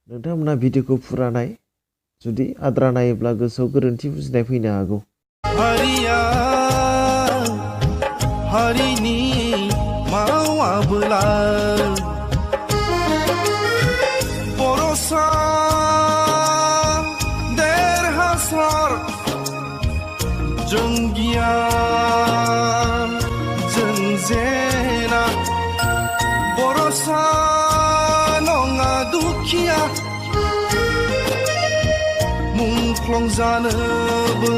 नोंथांमोना भिडिअखौ फुरा नाय जुदि आद्रा नायोब्ला गोसोआव गोरोन्थि बुजिनाय फैनो हागौ हरिया हरिनि मावाबोला बर'सा देरहासार जों गियान जों जेना बर'सा नङा दुखिया मुंख्लं जानोबो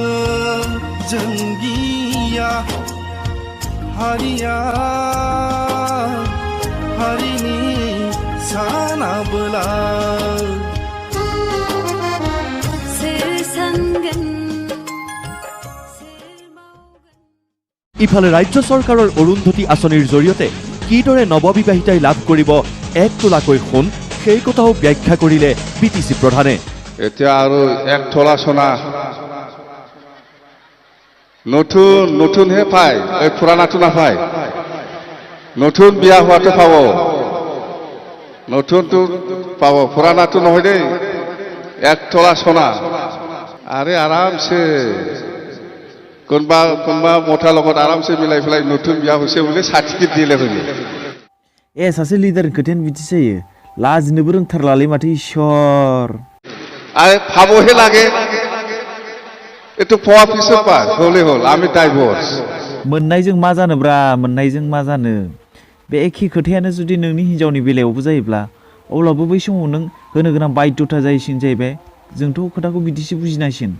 जों गिया हारिया हारिनि सानाबोला ইফালে ৰাজ্য চৰকাৰৰ অৰুন্ধতী আঁচনিৰ জৰিয়তে কিদৰে নৱবিবাহিতাই লাভ কৰিব 1 তোলাকৈ সোণ সেই কথাও ব্যাখ্যা কৰিলে বিটিচি প্ৰধানে এতিয়া আৰু 1 তোলা সোণা নতুন হে পায় এই পুৰাণাটো নাপায় নতুন বিয়া হোৱাটো পাব নতুনটো পাব পুৰাণাটো নহয় দেই 1 তোলা সোণা আরে আরামসে কোনবা মোটা লগত আরামসে মিলাই ফেলাই নতুন বিয়া হইছে বলে সার্টিফিকেট দিলে হইলে सासे लिडार खोथायानो बिदि जायो लाजिनोबो रोंथारलालै माथो इसर আরে ভাবহে লাগে এতো পাওয়া পিছর পার হলে হল আমি ডাইভোর্স मोननायजों मा जानोब्रा मोननायजों मा जानो बे एखे खोथायानो जुदि नोंनि हिनजावनि बेलायावबो जायोब्ला अब्लाबो बै समाव नों होनो गोनां बाध्यता जायसिन जाहैबाय जोंथ' खोथाखौ बिदिसो बुजिनांसिन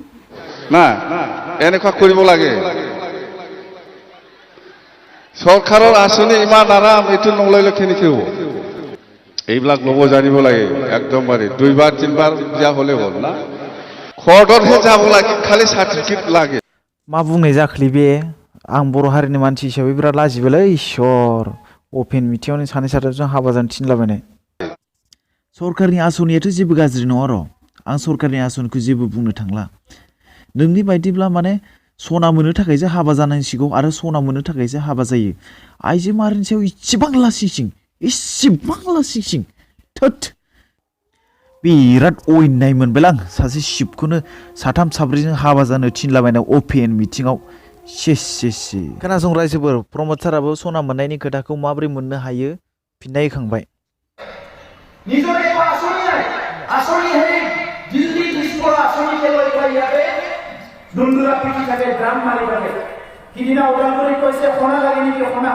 না এনেকুৱা কৰিব লাগে সরকারের আসনে ইমান আরাম এটু নলাইলে কেনেকে হব এইবিলাক লব জানিব লাগে একদমবারে 2বার 3বার বিয়া হলে হল না খরদরহে যাব লাগে খালি সার্টিফিকেট লাগে मा बुंनाय जाखलि बे आं बर' हारिनि मानसि हिसाबै बिराद लाजिबायलै इसर अपेन मिटिंआवनो सानै साथामजों हाबा जानो थिनलाबायनाय सरकारनि आसनियाथ' जेबो गाज्रि नङा र' आं सरकारनि आसनिखौ जेबो बुंनो थांला नोंनि बायदिब्ला माने सना मोननो थाखायसो हाबा जानांसिगौ आरो सना मोननो थाखायसो हाबा जायो आइजो माहारिनि सायाव इसेबां लासिंसिं थोद बिराद अयनाय मोनबाय आं सासे शिबखौनो साथाम साब्रैजों हाबा जानो थिनलाबायनाय अपेन मिटिंआव से खोनासं रायजोफोर प्रमद साराबो सना मोननायनि खोथाखौ माबोरै मोननो हायो फिननाय होखांबाय নিজৰে আসনি হে দিল্লী দিশপৰা আসনি লৈ ইয়াতে দুন্দুৰা পিটি থাকে ড্ৰাম মাৰি থাকে কিদিনা উদালগুৰি কৈছে সোণা লাগে নেকি সোণা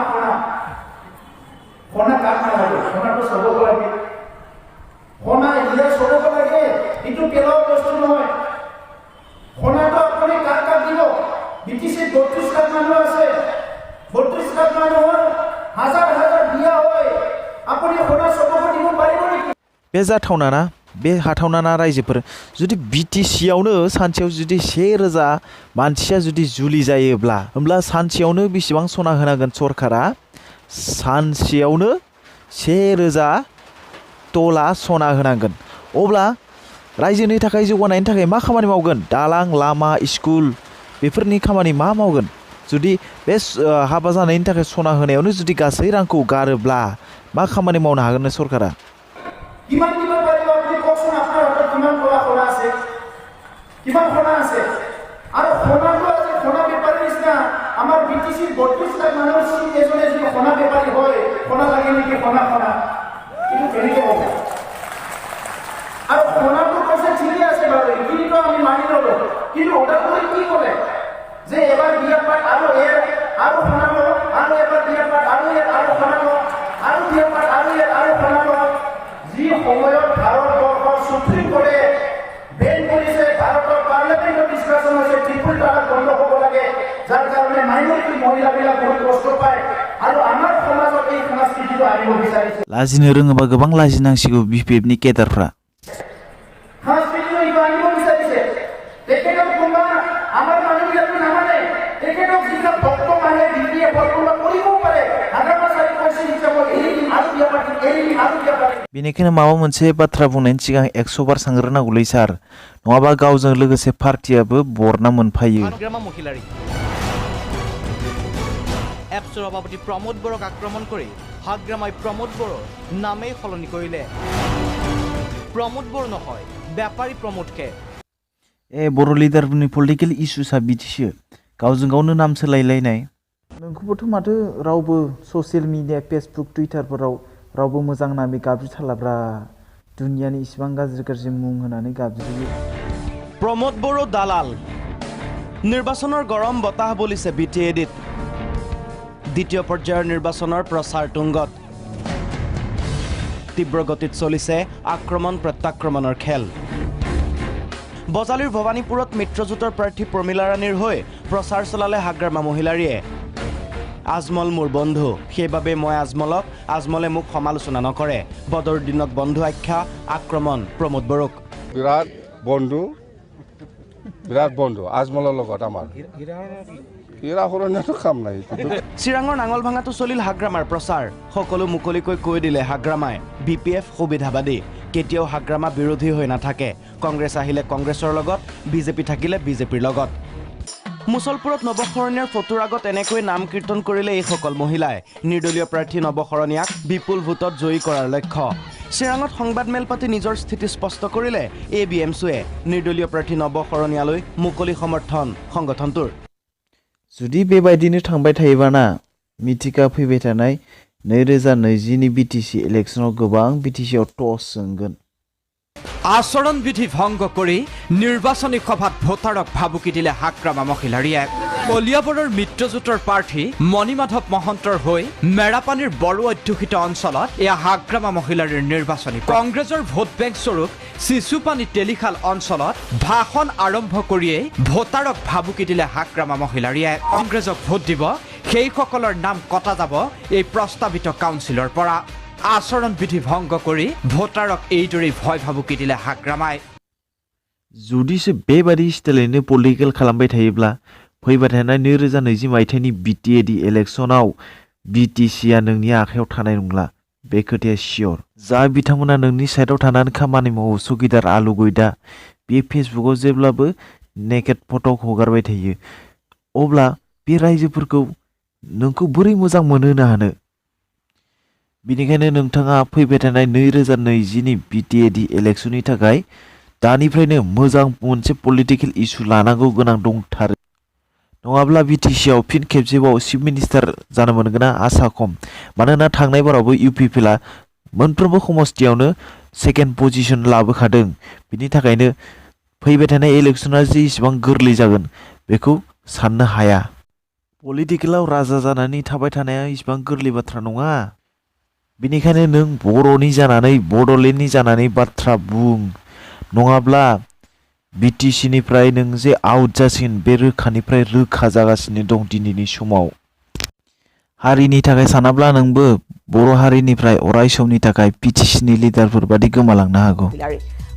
কাম নালাগে সোণাটো চবক লাগে সোণা ইয়ে চবক লাগে কিন্তু কেলাও বস্তু নহয় সোণাটো আপুনি কাক দিব বিটিসি 32 লাখ মানুহ আছে 32 লাখ মানুহৰ হাজাৰ বিয়া হয় আপুনি সোণা চবক দিব পাৰিব নেকি बे जाथावना ना बे हाथावना ना रायजोफोर जुदि बिटिसियावनो सानसेयाव जुदि 1000 मानसिया जुदि जुलि जायोब्ला होमब्ला सानसेयावनो बेसेबां सना होनांगोन सरकारा सानसेयावनो 1000 तला सना होनांगोन अब्ला रायजोनि थाखाय जौगानायनि थाखाय मा खामानि मावगोन दालां लामा स्कुल बेफोरनि खामानि मा मावगोन जुदि बे हाबा जानायनि थाखाय सना होनायावनो जुदि गासै रांखौ गारोब्ला मा खामानि मावनो हागोन सरकारा কিমান পাৰিব আপুনি কওকচোন আপোনাৰ হাতত কিমান সোণা আছে আৰু সোণাটো আছে সোণা বেপাৰী নিচিনা আমাৰ বিটিসি 32 লাখ মানুহৰ চিন এজনে যদি সোণা বেপাৰী হয় সোণা লাগে নেকি সোণা কিন্তু কেনেকৈ হ'ব আৰু সোণাটো কৈছে ঠিকই আছে বাৰু কিন্তু আমি মানি ল'লো কিন্তু ওদালগুৰি কি ক'লে যে এবাৰ বিয়া পাত আৰু সোণা ল'ব আৰু এবাৰ বিয়া পাত আৰু সোণা ল'ব আৰু বিয়া পাত আৰু সোণা ল'ব যি সময়ত ভাৰতবৰ্ষৰ সুপ্ৰিম কোৰ্টে বেন কৰিছে ভাৰতৰ পাৰ্লিয়ামেণ্টত ডিছকাশ্যন হৈছে ট্ৰিপল তালাক বন্ধ হ'ব লাগে যাৰ কাৰণে মাইনৰিটি মহিলাবিলাক বহুত কষ্ট পায় আৰু আমাৰ সমাজত এই সংস্কৃতিটো আনিব বিচাৰিছে लाजिनो रोङोबा गोबां लाजिनांसिगौ बिपिएफनि केडारफ्रा সংস্কৃতিটো ইটো আনিব বিচাৰিছে তেখেতক কোনোবা আমাৰ মানুহবিলাকে নামানে তেখেতক যিবিলাক ভক্ত মানে বিপিএফৰ কোনোবা কৰিবও পাৰে হাগ্ৰামা চাৰি কৈছে হিচাপত এৰি আৰু বিয়া পাতি बेनिखायनो माबा मोनसे बाथ्रा बुंनायनि सिगां 100 बार सानग्रोनांगौलै सार नङाबा गावजों लोगोसे पार्टियाबो बरना मोनफायो हाग्रामा महिलारी एप्सर सभापति प्रमोद बरक आक्रमण কৰি हाग्रामाय प्रमोद बरर नामे सलনি কৰিলে प्रमोद बर नहय बेपारी प्रमोदके बर' लिडारफोरनि पलिटिकेल इस्युसा बिदिसो गावजों गावनो नाम सोलायलायनाय नोंखौबोथ' माथो रावबो ससियेल मिडिया फेसबुक टुइटारफोराव रावबो मोजां नामै गाबज्रिथारलाब्रा दुनियानि इसिबां गाज्रि गाज्रि मुं होनानै गाबज्रियो प्रमोद बर दालाल निर्वाचনৰ গৰম বতাহ বলিছে BTADত দ্বিতীয় পৰ্যায়ৰ নিৰ্বাচনৰ প্ৰচাৰ তুংগত তীব্ৰ গতিত চলিছে আক্ৰমণ প্ৰত্যাক্ৰমণৰ খেল বজালিৰ ভৱানীপুৰত মিত্ৰজোঁটৰ প্ৰাৰ্থী প্ৰমিলা ৰাণীৰ হৈ প্ৰচাৰ চলালে হাগ্ৰামা মহিলাৰীয়ে আজমল মোৰ বন্ধু সেইবাবে মই আজমলক আজমলে মোক সমালোচনা নকৰে বদৰ দিনত বন্ধু আখ্যা আক্ৰমণ প্ৰমোদ বৰক বিৰাট বন্ধু আজমলৰ লগত আমাৰ চিৰাঙৰ নাঙল ভাঙাটো চলিল হাগ্ৰামাৰ প্ৰচাৰ সকলো মুকলিকৈ কৈ দিলে হাগ্ৰামাই BPF সুবিধাবাদী কেতিয়াও হাগ্ৰামা বিৰোধী হৈ নাথাকে কংগ্ৰেছ আহিলে কংগ্ৰেছৰ লগত বিজেপি থাকিলে বিজেপিৰ লগত মুছলপুৰত নৱশৰণীয়াৰ ফটোৰ আগত এনেকৈ নাম কীৰ্তন কৰিলে এই সকল মহিলাই নিৰ্দলীয় প্ৰাৰ্থী নৱশৰণীয়াক বিপুল ভোটত জয়ী কৰাৰ লক্ষ্য চিৰাঙত সংবাদমেল পাতি নিজৰ স্থিতি স্পষ্ট কৰিলে ABMCয়ে নিৰ্দলীয় প্ৰাৰ্থী নৱশৰণীয়ালৈ মুকলি সমৰ্থন সংগঠনটোৰ जुदि बेबायदिनो थांबाय थायोबाना मिथिका फैबाय थानाय 2020 नि BTC इलेक्शनाव गोबां BTCआव टस जोंगोन आचरण विधि भंग কৰি নিৰ্বাচনী সভাত ভোটাৰক ভাবুকি দিলে হাগ্ৰামা মহিলাৰীয়ে কলিয়াবৰৰ মিত্ৰজোঁটৰ প্ৰাৰ্থী মণিমাধৱ মহন্তৰ হৈ মেৰাপানীৰ বড়ো অধ্যুষিত অঞ্চলত এয়া হাগ্ৰামা মহিলাৰীৰ নিৰ্বাচনী কংগ্ৰেছৰ ভোট বেংক স্বৰূপ শিশুপানী তেলিখাল অঞ্চলত ভাষণ আৰম্ভ কৰিয়েই ভোটাৰক ভাবুকি দিলে হাগ্ৰামা মহিলাৰীয়ে কংগ্ৰেছক ভোট দিব সেইসকলৰ নাম কটা যাব এই প্ৰস্তাৱিত কাউন্সিলৰ পৰা আচৰণ বিধি ভংগ কৰি ভোটাৰক এইদৰে ভয় ভাবুকি দিলে হাগ্ৰামাই जुदिसो बेबादि स्टाइलैनो पलिटिकेल खालामबाय थायोब्ला फैबाय थानाय 2020 मायथाइनि BTAD इलेक्शनाव BTCआ नोंनि आखायाव थानाय नंला बे खोथाया सियर जा बिथांमोना नोंनि साइडआव थानानै खामानि मावो सुगिदार आलु गयदा बे फेसबुकआव जेब्लाबो नेकेड फट' हगारबाय थायो अब्ला बे रायजोफोरखौ नोंखौ बोरै मोजां मोनहोनो हानो बिनिखायनो नोंथाङा फैबाय थानाय 2020 नि BTAD इलेक्शननि थाखाय दानिफ्रायनो मोजां मोनसे पलिटिकेल इस्यु लानांगौ गोनां दंथारो नङाब्ला BTCआव फिन खेबसेबाव चिफ मिनिस्टार जानो मोनगोना आसा खम मानोना थांनाय बारावबो UPPला मोनफ्रोमबो समस्थियावनो सेकेन्ड पजिशन लाबोखादों बिनि थाखायनो फैबाय थानाय इलेक्शना जे इसेबां गोरलै जागोन बेखौ साननो हाया पलिटिकेलाव राजा जानानै थाबाय थानाया इसेबां गोरलै बाथ्रा नङा बिनिखायनो नों बर'नि जानानै बड'लेण्डनि जानानै बाथ्रा बुं नङाब्ला BTCनिफ्राय नों जे आउट जासिगोन बे रोखानिफ्राय रोखा जागासिनो दं दिनैनि समाव हारिनि थाखाय सानाब्ला नोंबो बर' हारिनिफ्राय अराय समनि थाखाय PTCनि लिडारफोर बादि गोमालांनो हागौ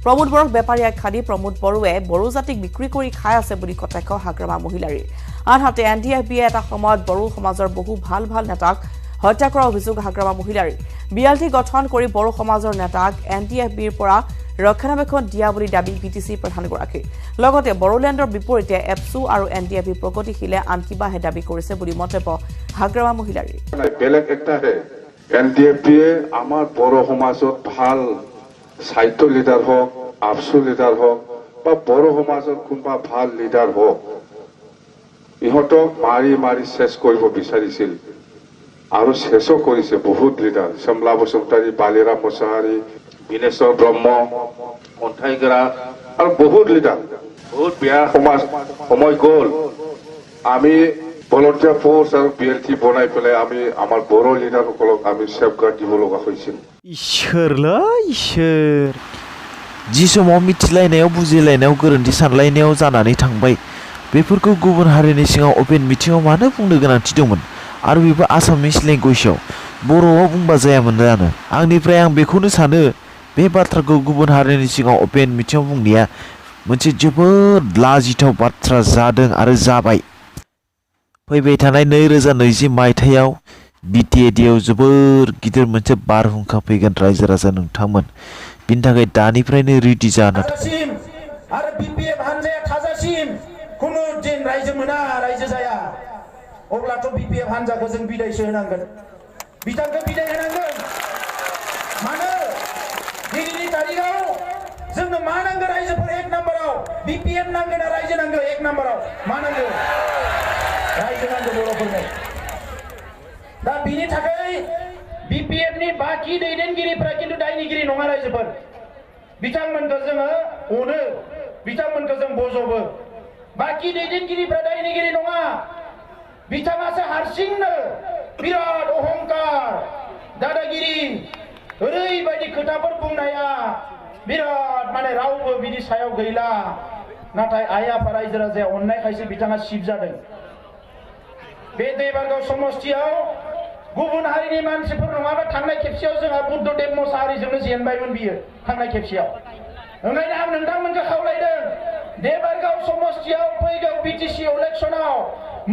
प्रमोद बरक बेपारी आख्या प्रमोद बरुवे बड़ो जातिक बिक्री কৰি খাই আছে বুলি কটাক্ষ হাগ্ৰামা মহিলাৰীৰ আনহাতে NDFBয়ে এটা সময়ত বড়ো সমাজৰ বহু ভাল ভাল নেতাক হত্যা কৰাৰ অভিযোগ হাগ্ৰামা মহিলাৰীৰ BLT গঠন কৰি বড়ো সমাজৰ নেতাক NDFBৰ পৰা ৰক্ষণাবেক্ষণ দিয়া বুলি দাবী BTC প্ৰধানগৰাকী লগতে বড়োলেণ্ডৰ বিপৰীতে এপসু আৰু NDFB প্ৰগতিশীলে আন কিবাহে দাবী কৰিছে বুলি মন্তব্য হাগ্ৰামা মহিলাৰীৰ বেলেগ একটা NDFBয়ে আমাৰ বড়ো সমাজত ভাল সাহিত্য লিডাৰ হোক আপসু লিডাৰ হোক বা বড়ো সমাজৰ কোনোবা ভাল লিডাৰ হোক ইহঁতক মাৰি মাৰি শেষ কৰিব বিচাৰিছিল আৰু শেষো কৰিছে বহুত লিডাৰ সমলা বসুমতাৰী বালিৰাম মুছাহাৰী বিনেশ্বৰ ব্ৰহ্ম অন্থাইগৰা আৰু বহুত লিডাৰ বহুত বেয়া সময় গ'ল আমি ভলণ্টিয়াৰ ফ'ৰ্চ আৰু BLT বনাই পেলাই আমি আমাৰ বড়ো লিডাৰসকলক আমি সেফগাৰ্ড দিব লগা হৈছিল इसोर जि समाव मिथिलायनायाव बुजिलायनायाव गोरोन्थि सानलायनायाव जानानै थांबाय बेफोरखौ गुबुन हारिनि सिङाव अपेन मिटिङाव मानो बुंनो गोनांथि दंमोन आरो बेबो आसामिस लेंगुवेजाव बर'आव बुंबा जायामोन जानो आंनिफ्राय आं बेखौनो सानो बे बाथ्राखौ गुबुन हारिनि सिङाव अपेन मिटिङाव बुंनाया मोनसे जोबोद लाजिथाव बाथ्रा जादों आरो जाबाय फैबाय थानाय 2020 मायथाइयाव BTADआव जोबोर गिदिर मोनसे बारहुंखा फैगोन रायजो राजा नोंथांमोन बिनि थाखाय दानिफ्रायनो रेडि जाना आरो BPF हानजाया थाजासिम खुनु दिन रायजो मोना रायजो जाया अब्लाथ' BPF हानजाखौ जों बिदायसो होनांगोन बिथांखौ बिदाय होनांगोन मानो दिनैनि तारिखाव जोंनो मा नांगौ रायजोफोर 1 नाम्बाराव BPF नांगौ ना रायजो नांगौ 1 नाम्बाराव मा नांगौ रायजो नांगौ बर'फोरनो दा बिनि थाखाय BPF नि बाकी दैदेनगिरिफ्रा किन्तु दायनिगिरि नङा रायजोफोर बिथांमोनखौ जोङो अनो बिथांमोनखौ जों बजबो बाकी दैदेनगिरिफ्रा दायनिगिरि नङा बिथाङासो हारसिंनो बिराद अहंकार दादागिरि ओरैबायदि खोथाफोर बुंनाया बिराद माने रावबो बिनि सायाव गैला नाथाय आइ आफा रायजो राजाया अननायखायसो बिथाङा सिब जादों बे दैबारगाव समस्तियाव गुबुन हारिनि मानसिफोर नङाबा थांनाय खेबसेयाव जोंहा बुद्धदेब मोसाहारिजोंनो जेनबायमोन बियो थांनाय खेबसेयाव ओंखायनो आं नोंथांमोनखौ खावलायदों देबारगाव समस्तियाव फैगौ BTC इलेक्सनाव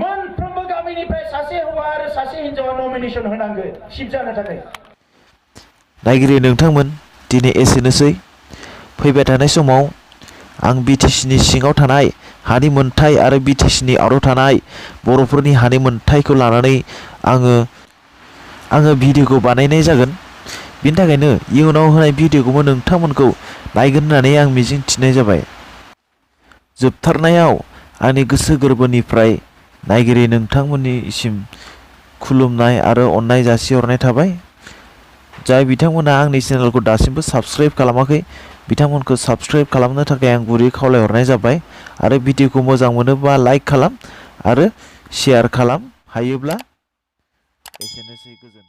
मोनफ्रोमबो गामिनिफ्राय सासे हौवा आरो सासे हिन्जावा नमिनेसन होनांगौ सिब जानो थाखाय नायगिरि नोंथांमोन दिनै एसेनोसै फैबाय थानाय समाव आं BTC नि सिङाव थानाय हानि मोनथाय आरो BTC नि आउटाव थानाय बर'फोरनि हानि मोनथायखौ लानानै आङो भिडिअखौ बानायनाय जागोन बिनि थाखायनो इयुनाव होनाय भिडिअखौबो नोंथांमोनखौ नायगोन होननानै आं मिजिं थिनाय जाबाय जोबथारनायाव आंनि गोसो गोरबोनिफ्राय नायगिरि नोंथांमोननिसिम खुलुमनाय आरो अननाय जासिहरनाय थाबाय जाय बिथांमोना आंनि चेनेलखौ दासिमबो साबस्क्राइब खालामाखै बिथांमोनखौ साबस्क्राइब खालामनो थाखाय आं गुरै खावलायहरनाय जाबाय आरो भिडिअखौ मोजां मोनोबा लाइक खालाम आरो शेयार खालाम हायोब्ला एसेनोसै गोजोन